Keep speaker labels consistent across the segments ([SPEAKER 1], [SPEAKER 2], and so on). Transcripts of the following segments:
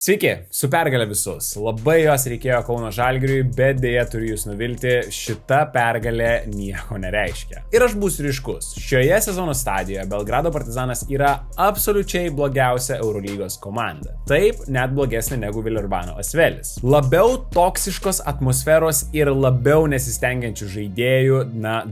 [SPEAKER 1] Sveiki, su pergalė visus. Labai jos reikėjo Kauno Žalgiriui, bet dėja turiu jūs nuvilti, šita pergalė nieko nereiškia. Ir aš būsiu ryškus. Šioje sezono stadijoje Belgrado Partizanas yra absoliučiai blogiausia Eurolygos komanda. Taip, net blogesnė negu Villeurbanne Asvelis. Labiau toksiškos atmosferos ir labiau nesistengiančių žaidėjų,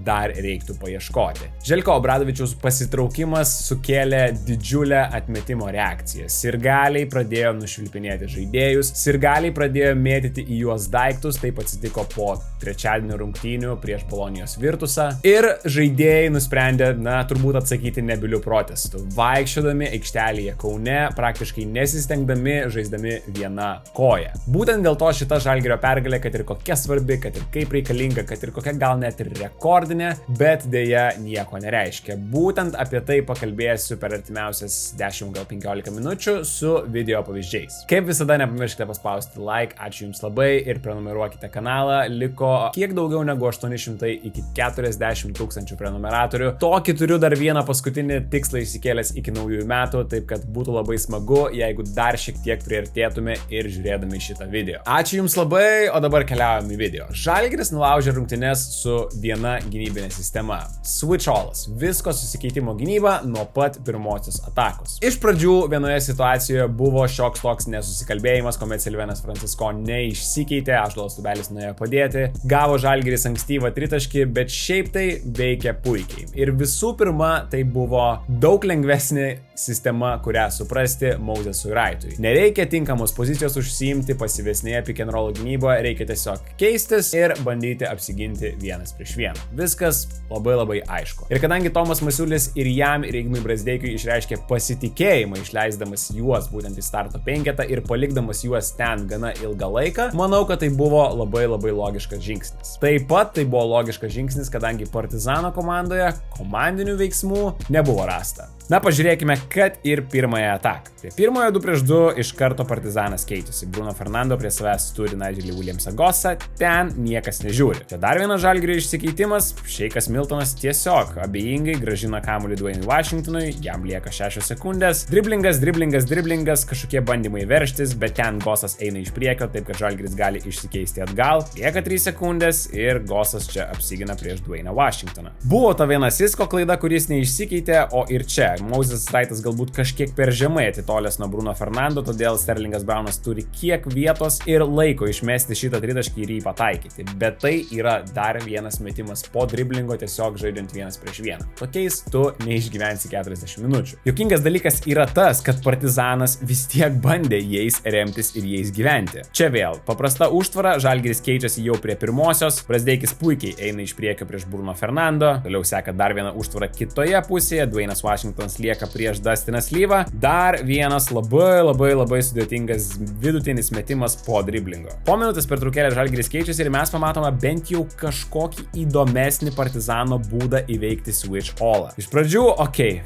[SPEAKER 1] dar reiktų paieškoti. Željko Obradovičiaus pasitraukimas sukėlė didžiulę atmetimo reakciją. Sirgaliai pradėjo nušvilpinėti žaidėjus, sirgaliai pradėjo mėtyti į juos daiktus, taip atsitiko po trečiadienio rungtynių prieš Bolonijos Virtusą ir žaidėjai nusprendė, turbūt atsakyti nebylių protestų, vaikščiodami aikštelėje Kaune, praktiškai nesistengdami, žaisdami viena koja. Būtent dėl to šita Žalgirio pergalė, kad ir kokia svarbi, kad ir kaip reikalinga, kad ir kokia gal net ir rekordinė, bet dėja nieko nereiškia. Būtent apie tai pakalbėsiu per artimiausias 10 gal 15 minučių su video pavyzdžiais. Kaip visada, nepamirškite paspausti like, ačiū jums labai ir prenumeruokite kanalą. Liko kiek daugiau negu 800 iki 40 tūkstančių prenumeratorių. Tokį turiu dar vieną paskutinį tikslą išsikėlęs iki naujųjų metų, taip kad būtų labai smagu, jeigu dar šiek tiek priartėtume ir žiūrėdami šitą video. Ačiū jums labai, o dabar keliaujame į video. Žalgiris nulaužė rungtynes su viena gynybinė sistema. Switch allas. Visko susikeitimo gynyba nuo pat pirmosios atakos. Iš pradžių vienoje situacijoje buvo šioks toks nesusikalbėjimas, kuomet Silvenas Francisko neišsikeitė, Ąžuolas Tubelis nuėjo padėti, gavo Žalgiris ankstyvą tritaškį, bet šiaip tai veikia puikiai. Ir visų pirma, tai buvo daug lengvesnė sistema, kurią suprasti Mosesui Wrightui. Nereikia tinkamos pozicijos užsiimti pasyvesnėje pick and roll gynyboje, reikia tiesiog keistis ir bandyti apsiginti vienas prieš vieną. Viskas labai aišku. Ir kadangi Tomas Masiulis ir jam ir Ignui Brazdeikiui išreiškė pasitikėjimą, išleisdamas juos būtent į starto penketą ir palikdamas juos ten gana ilgą laiką, manau, kad tai buvo labai logiškas žingsnis. Taip pat tai buvo logiškas žingsnis, kadangi Partizano komandoje komandinių veiksmų nebuvo rasta. Pažiūrėkime, kad ir pirmąją ataką. Prie pirmojo 2 prieš 2 iš karto Partizanas keičiasi. Bruno Fernando prie savęs turi Nigelį Williamsą Gossą, ten niekas nežiūri. Čia dar vienas Žalgirio išsikeitimas, Šeikas Miltonas tiesiog abejingai grąžina kamuolį Dwayne'ui Washingtonui, jam lieka 6 sekundės, driblingas, kažkokie bandymai veržtis, bet ten Gossas eina iš priekio, taip kad Žalgiris gali išsikeisti atgal, lieka 3 sekundės ir Gossas čia apsigina prieš Dwayne'ą Washingtoną. Buvo ta viena Sisko klaida, kuris neišsikeitė, o ir čia Moses Wrightas galbūt kažkiek per žemai atitolęs nuo Bruno Fernando, todėl Sterlingas Brownas turi kiek vietos ir laiko išmesti šitą tritaškį ir jį pataikyti. Bet tai yra dar vienas metimas po driblingo tiesiog žaidžiant vienas prieš vieną. Tokiais tu neišgyvensi 40 minučių. Juokingas dalykas yra tas, kad Partizanas vis tiek bandė jais remtis ir jais gyventi. Čia vėl paprasta užtvara, Žalgiris keičiasi jau prie pirmosios, Brazdeikis puikiai eina iš priekio prieš Bruno Fernando, toliau seka dar viena užtvara kitoje pusėje, Dwayne'as Washingtonas lieka prieš Dustiną Slyvą, dar vienas labai sudėtingas vidutinis metimas po driblingo. Po minutės pertraukėlės Žalgiris keičiasi ir mes pamatome bent jau kažkokį įdomesnį Partizano būdą įveikti switch allą. Iš pradžių,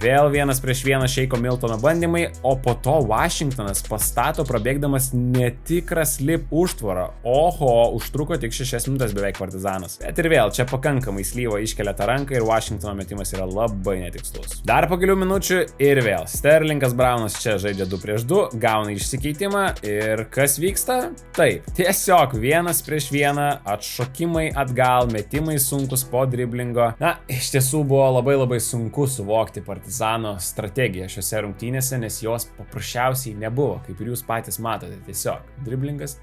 [SPEAKER 1] vėl vienas prieš vieną Šeiko Miltono bandymai, o po to Washingtonas pastato prabėgdamas netikrą slip užtvarą. Oho, užtruko tik 6 minutės beveik Partizanas. Bet ir vėl, čia pakankamai Slyva iškelia tą ranką ir Washingtono metimas yra labai netikslus. Dar po kelių minučių ir vėl Sterlingas Brownas čia žaidžia 2 prieš 2, gauna išsikeitimą ir kas vyksta? Taip, tiesiog vienas prieš vieną, atšokimai atgal, metimai sunkus po driblingo. Iš tiesų buvo labai sunku suvokti Partizano strategiją šiose rungtynėse, nes jos paprasčiausiai nebuvo, kaip ir jūs patys matote, tiesiog driblingas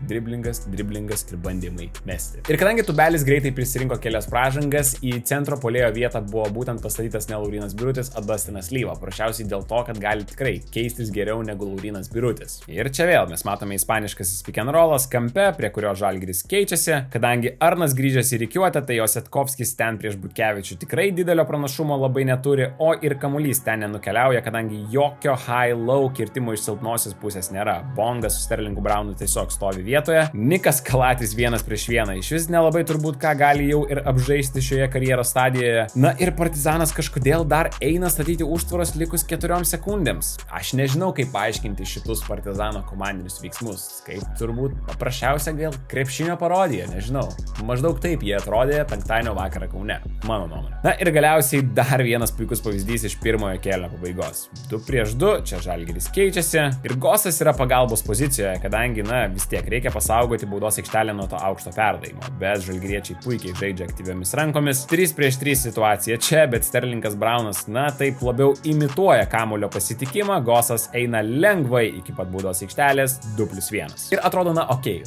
[SPEAKER 1] ir bandymai mesti. Ir kadangi Tubelis greitai prisirinko kelias pražangas, į centro puolėjo vietą buvo būtent pastatytas ne Laurynas Birutis, o Dustinas Slyva, paprasčiausiai dėl to, kad gali tikrai keistis geriau negu Laurynas Birutis. Ir čia vėl mes matome ispaniškasis pick and rollas kampe, prie kurio Žalgiris keičiasi, kadangi Arnas grįžęs į rikiuotę, tai Osetkovskis ten prieš Butkevičių tikrai didelio pranašumo labai neturi, o ir kamuolys ten nenukeliauja, kadangi jokio high-low kirtimo iš silpnosios pusės nėra. Bongas su Sterlingu Brownu tiesiog stovi vietoje. Nikas Kalatis vienas prieš vieną, iš vis nelabai turbūt ką gali jau ir apžaisti šioje karjeros stadijoje. Ir Partizanas kažkodėl dar eina statyti užtvarą persvaros likus 4 sekundėms. Aš nežinau, kaip paaiškinti šitus Partizano komandinius veiksmus. Kaip turbūt paprasčiausia gal krepšinio parodija, nežinau. Maždaug taip jie atrodė penktadienio vakarą Kaune, mano nuomonė. Na ir galiausiai dar vienas puikus pavyzdys iš pirmojo kėlinio pabaigos. 2-2, čia Žalgiris keičiasi ir Gosas yra pagalbos pozicijoje, kadangi, vis tiek reikia pasaugoti baudos aikštelę nuo to aukšto perdavimo, bet žalgiriečiai puikiai žaidžia aktyviomis rankomis. 3-3 situacija čia, bet Sterlingas Braunas, taip labiau imituoja kamuolio pasitikimą, Gosas eina lengvai iki pat baudos aikštelės 2+1. Ir atrodo,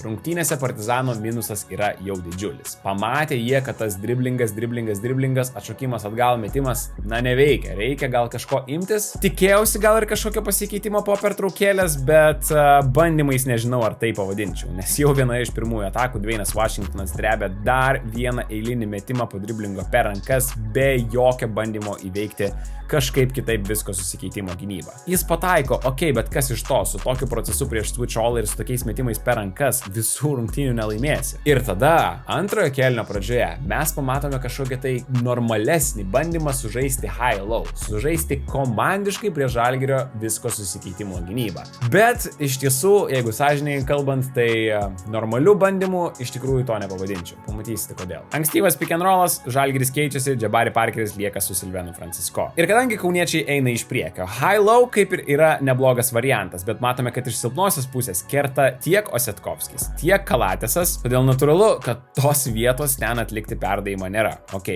[SPEAKER 1] rungtynėse Partizano minusas yra jau didžiulis. Pamatė jie, kad tas driblingas, atšokimas atgal, metimas, neveikia, reikia gal kažko imtis. Tikėjausi gal ir kažkokio pasikeitimo po pertraukėlės, bet bandymais nežinau, ar tai pavadinčiau, nes jau vienoje iš pirmųjų atakų Dwaynas Washingtonas drebė dar vieną eilinį metimą po driblingo per rankas, be jokio bandymo įveikti kažkaip kitaip visko susikeitimo gynybą. Jis pataiko, bet kas iš to, su tokiu procesu prieš switch all ir su tokiais metimais per rankas visų rungtynių nelaimėsi. Ir tada, antrojo kėlinio pradžioje, mes pamatome kažkokią tai normalesnį bandymą sužaisti high-low, sužaisti komandiškai prie Žalgirio visko susikeitimo gynybą. Bet iš tiesų, jeigu sąžininkai kalbant, tai normalių bandymų iš tikrųjų to nepavadinčiau. Pamatysite kodėl. Ankstyvas pick and rollas, Žalgiris keičiasi, Jabari Parkeris lieka su Silvenu Francisco. Ir kadangi kauniečiai eina iš priekio, high-low kaip ir yra neblogas variantas, bet matome, kad iš silpnosios pusės kerta tiek Osetkovskis, tiek Kalatesas, todėl natūralu, kad tos vietos ten atlikti perdavimą nėra.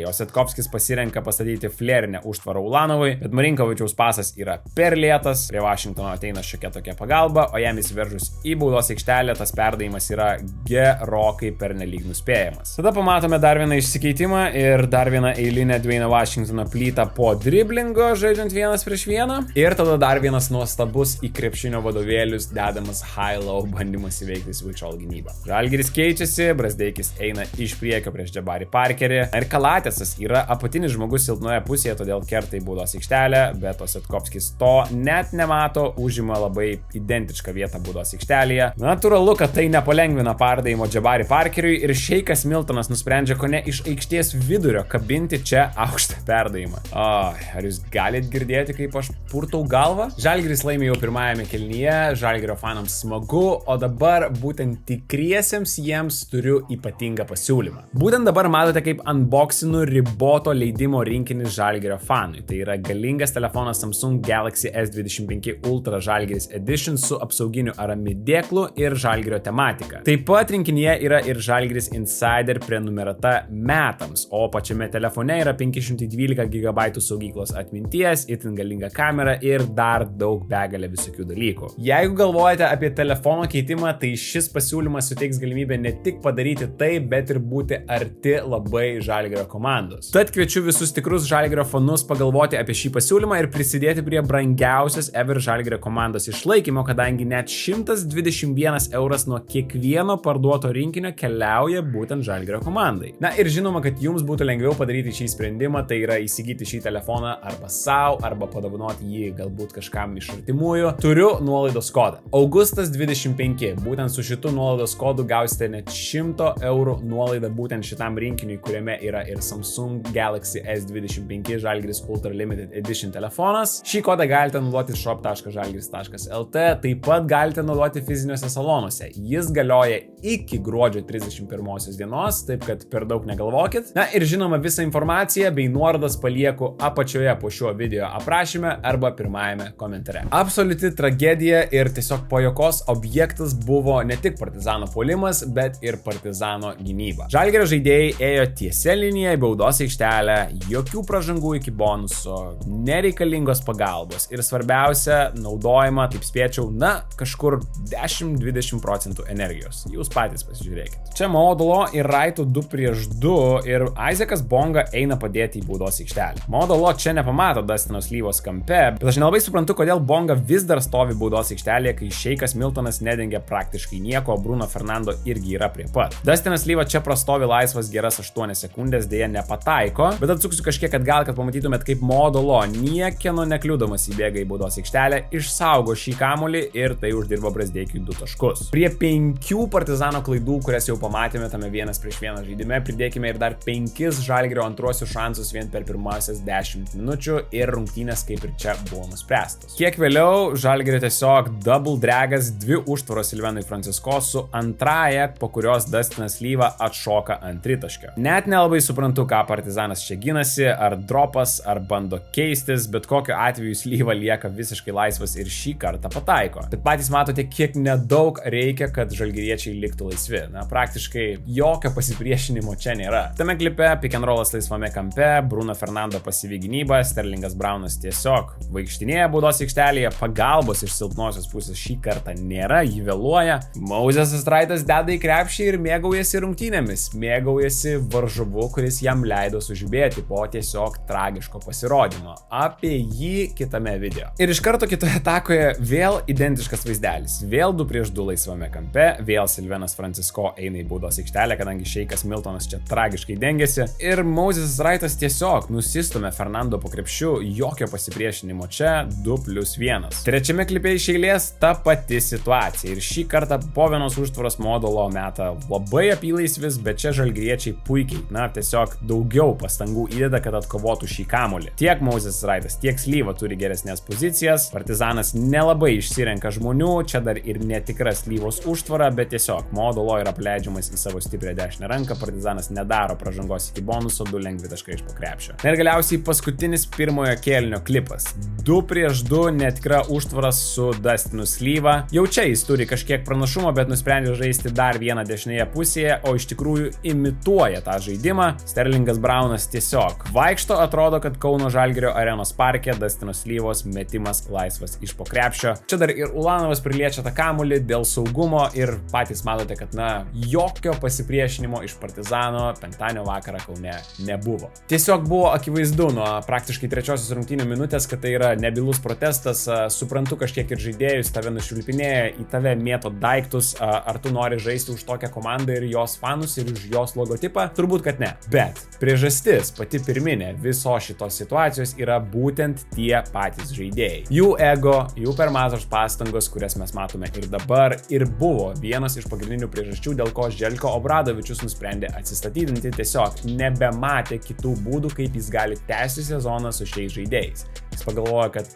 [SPEAKER 1] Osetkovskis pasirenka pastatyti flerinę užtvarą Ulanovui, bet Marinkovičiaus pasas yra per lėtas, prie Vašingtono ateina šiokia tokia pagalba, o jam įsiveržus į baudos aikštelę, tas perdavimas yra gerokai pernelyg nuspėjamas. Tada pamatome dar vieną išsikeitimą ir dar vieną eilinę Dwayno Washingtono plytą po driblingo, žaidžiant 1-1. Ir tada dar vienas nuostabus į krepšinio vadovėlius dedamas high-low bandymas įveikti switch all gynybą. Žalgiris keičiasi, Brazdeikis eina iš priekio prieš Jabari Parkerį. Ir Kalatesas yra apatinis žmogus silpnoje pusėje, todėl kerta į baudos aikštelę, bet Osetkovskis to net nemato, užima labai identišką vietą baudos aikštelėje. Natūralu, kad tai nepalengvina perdavimo Jabari Parkeriui ir Šeikas Miltonas nusprendžia kone iš aikštės vidurio kabinti čia aukštą perdavimą. Ar jūs galite girdėti, kaip aš purtau galvą? Žalgiris laimė jau pirmajame kėlinyje, Žalgirio fanams smagu, o dabar būtent tikriesiems jiems turiu ypatingą pasiūlymą. Būtent dabar matote, kaip unboxinu riboto leidimo rinkinį Žalgirio fanui. Tai yra galingas telefonas Samsung Galaxy S25 Ultra Žalgiris Edition su apsauginiu aramidėklu ir Žalgirio tematika. Taip pat rinkinyje yra ir Žalgiris Insider prenumerata metams, o pačiame telefone yra 512 GB saugyklos atminties, itin galinga kamera ir dar daug begalė visokių dalykų. Jeigu galvojate apie telefono keitimą, tai šis pasiūlymas suteiks galimybę ne tik padaryti tai, bet ir būti arti labai Žalgirio komandos. Tad kviečiu visus tikrus Žalgirio fanus pagalvoti apie šį pasiūlymą ir prisidėti prie brangiausios ever Žalgirio komandos išlaikymo, kadangi net 121 euras nuo kiekvieno parduoto rinkinio keliauja būtent Žalgirio komandai. Na ir žinoma, kad jums būtų lengviau padaryti šį sprendimą, tai yra įsigyti šį telefoną arba savo, arba padovanoti jį galbūt kažkam iš artimųjų. Turiu nuolaidos kodą. Augustas 25. Būtent su šitu nuolaidos kodu gausite net 100 eurų nuolaidą būtent šitam rinkiniui, kuriame yra ir Samsung Galaxy S25 Žalgiris Ultra Limited Edition telefonas. Šį kodą galite naudoti shop.žalgiris.lt, taip pat galite naudoti fiziniuose salonuose. Jis galioja iki gruodžio 31 dienos, taip kad per daug negalvokit. Na ir žinoma, visą informaciją bei nuorodas palieku apačioje po šiuo video aprašyme arba pirmajame komentare. Absoliuti tragedija ir tiesiog pajuokos objektas buvo ne tik Partizano puolimas, bet ir Partizano gynyba. Žalgirio žaidėjai ėjo tiesia linija į baudos aikštelę, jokių pražangų iki bonuso, nereikalingos pagalbos ir svarbiausia, naudojama, taip spėčiau, kažkur 10-20% energijos. Jūs patys pasižiūrėkit. Čia Modulo ir Raitų 2-2 ir Isaacas Bonga eina padėti į baudos aikštelę. Modulo čia nepamato Dustino Slyvos kampe, bet aš nelabai suprantu, kodėl Bonga vis dar stovi baudos aikštelėje, kai Šeikas Miltonas nedengia praktiškai nieko, o Bruno Fernando irgi yra prie pat. Dustinas Slyva čia prastovi laisvas geras 8 sekundės, dėja nepataiko, bet atsuksiu kažkiek atgal, kad pamatytumėt, kaip Modulo niekieno nekliudomas įbėga į baudos aikštelę, išsaugo šį kamuolį ir tai uždirbo Brazdeikiui 2 taškus. Prie 5 Partizano klaidų, kurias jau pamatėme tame 1-1 žaidime, pridėkime ir dar 5 Žalgirio antruosius šansus vien per pirmasias 10 minučių. įvarčių ir rungtynės kaip ir čia buvo nuspręstos. Kiek vėliau Žalgirio tiesiog double dragas, 2 užtvaros Silvenui Francisko su antraja, po kurios Dustinas Slyva atšoka ant tritaškio. Net nelabai suprantu, ką Partizanas čia ginasi, ar dropas, ar bando keistis, bet kokiu atveju Slyva lieka visiškai laisvas ir šį kartą pataiko. Bet patys matote, kiek nedaug reikia, kad žalgiriečiai liktų laisvi. Na, praktiškai jokio pasipriešinimo čia nėra. Tame klipe pick and rollas laisvame kampe, Bruno Fernando pasyvi gynyba, Sterlingas Braunas tiesiog vaikštinėja baudos aikštelėje, pagalbos iš silpnosios pusės šį kartą nėra, jį vėluoja. Mozesas Straitas deda į krepšį ir mėgaujasi rungtynėmis, mėgaujasi varžovu, kuris jam leido sužibėti po tiesiog tragiško pasirodymo. Apie jį kitame video. Ir iš karto kitoje atakoje vėl identiškas vaizdelis. Vėl 2-2 laisvame kampe, vėl Silvenas Francisko eina į baudos aikštelę, kadangi Šeikas Miltonas čia tragiškai dengiasi. Ir Mozesas Straitas tiesiog nusistumė Fernando po krepšiu, jokio pasipriešinimo čia, 2+1. Trečiame klipe iš eilės ta pati situacija. Ir šį kartą po vienos užtvaros modulo meta labai apylaisvis, bet čia žalgiriečiai puikiai, na, tiesiog daugiau pastangų įdeda, kad atkovotų šį kamuolį. Tiek Mozesas Straitas, tiek Slyva turi geresnės pozicijas, Partizanas nelabai išsirenka žmonių, čia dar ir netikra Slyvos užtvara, bet tiesiog modulo yra apleidžiamas į savo stiprią dešinę ranką, Partizanas nedaro pražangos iki bonuso, 2 lengvi taškai iš po krepšio. Ir galiausiai paskutinis pirmojo kėlinio klipas. 2-2 netikra užtvara su Dustinu Slyva. Jau čia jis turi kažkiek pranašumo, bet nusprendė žaisti dar vieną dešinėje pusėje, o iš tikrųjų imituoja tą žaidimą. Sterlingas Braunas tiesiog vaikšto, atrodo, kad Kauno Žalgirio arenos parke Dustino Slyvos metimas laisvas iš po krepšio. Čia dar ir Ulanovas priliečia tą kamuolį dėl saugumo ir patys matote, kad na, jokio pasipriešinimo iš Partizano penktadienio vakarą Kaune nebuvo. Tiesiog buvo akivaizdu nuo praktiškai trečiosios rungtynių minutės, kad tai yra nebylus protestas, suprantu kažkiek ir žaidėjus, tave nušvilpinėja, į tave mėto daiktus, ar tu nori žaisti už tokią komandą ir jos fanus ir už jos logotipą? Turbūt, kad ne. Bet priežastis, pati pirminė viso šitos situacijos yra būtent tie patys žaidėjai. Jų ego, jų per mažos pastangos, kurias mes matome ir dabar, ir buvo vienas iš pagrindinių priežasčių, dėl ko Željko Obradovičius nusprendė atsistatydinti, tiesiog nebematė kitų būdų, kaip jis gali tęsti sezoną su šiais žaidėjais. Jis pagalvojo, kad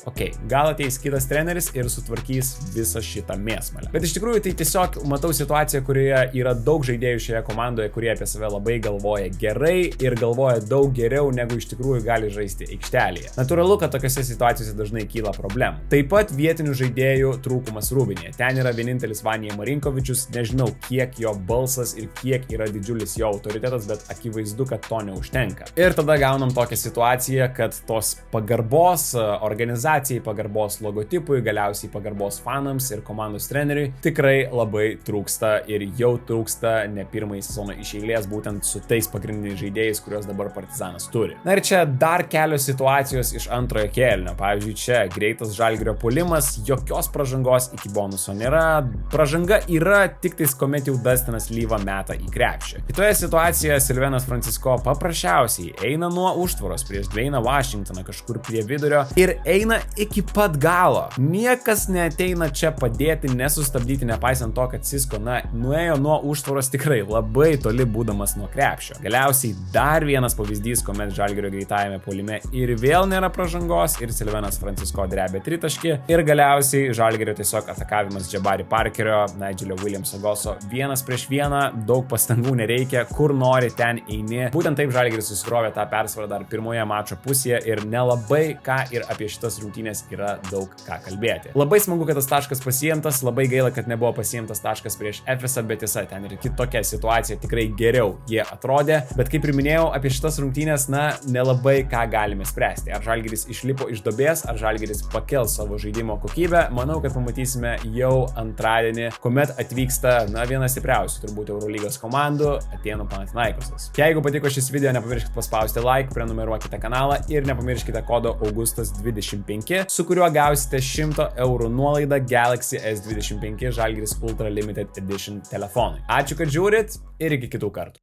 [SPEAKER 1] gal ateis kitas treneris ir sutvarkys visą šitą mėsmalę. Bet iš tikrųjų tai tiesiog matau situaciją, kurioje yra daug žaidėjų šioje komandoje, kurie apie save labai galvoja gerai ir galvoja daug geriau, negu iš tikrųjų gali žaisti aikštelėje. Natūralu, kad tokiose situacijose dažnai kyla problemų. Taip pat vietinių žaidėjų trūkumas Rūbinėje. Ten yra vienintelis Vanija Marinkovičius, nežinau, kiek jo balsas ir kiek yra didžiulis jo autoritetas, bet akivaizdu, kad to neužtenka. Ir tada gaunam tokią situaciją, kad tos pagarbos organizacijai, pagarbos logotipui, galiausiai pagarbos fanams ir komandos treneriui tikrai labai trūksta ir jau trūksta ne pirmąjį sezoną iš eilės būtent su tais pagrindiniais žaidėjais, kuriuos dabar Partizanas turi. Na ir čia dar kelios situacijos iš antrojo kėlinio. Pavyzdžiui, čia greitas Žalgirio puolimas, jokios pražangos iki bonuso nėra. Pražanga yra tik tais, kuomet jau Dustinas Slyva meta į krepšį. Kitoje situacijoje Silvenas Francisko paprasčiausiai eina nuo užtvaros prieš Dwayną Washingtoną kažkur prie vidurio ir eina iki pat galo. Niekas neateina čia padėti, nesustabdyti, nepaisant to, kad Sisko, nuėjo nuo užtvaros tikrai labai toli būdamas nuo krepšio. Galiausiai dar vienas pavyzdys, kuomet Žalgirio greitajame puolime ir vėl nėra pražangos ir Silvenas Francisko drebia tritaškį ir galiausiai Žalgirio tiesiog atakavimas Jabari Parkerio, Nigelio Williamso Goso 1-1, daug pastangų nereikia, kur nori ten eini. Būtent taip Žalgiris susikrovė tą persvarą dar pirmoje mačo pusėje ir nelabai ką ir apie šitas rungtynės yra daug ką kalbėti. Labai smagu, kad tas taškas pasiimtas, labai gaila, kad nebuvo pasiimtas taškas prieš Efesą, bet tiesa, ten ir kitokia situacija, tikrai geriau jie atrodė, bet kaip ir minėjau, apie šitas rungtynės, nelabai ką galime spręsti. Ar Žalgiris išlipo iš duobės, ar Žalgiris pakels savo žaidimo kokybę, manau, kad pamatysime jau antradienį, kuomet atvyksta, vienas stipriausių turbūt Eurolygos komandų, Atėnų Panathinaikosas. Jeigu patiko šis video, nepamirškite paspausti like, prenumeruokite kanalą ir nepamirškite kodo Augustas25, su kuriuo gausite 100 eurų nuolaidą Galaxy S25 Žalgiris Ultra Limited Edition telefonui. Ačiū, kad žiūrit ir iki kitų kartų.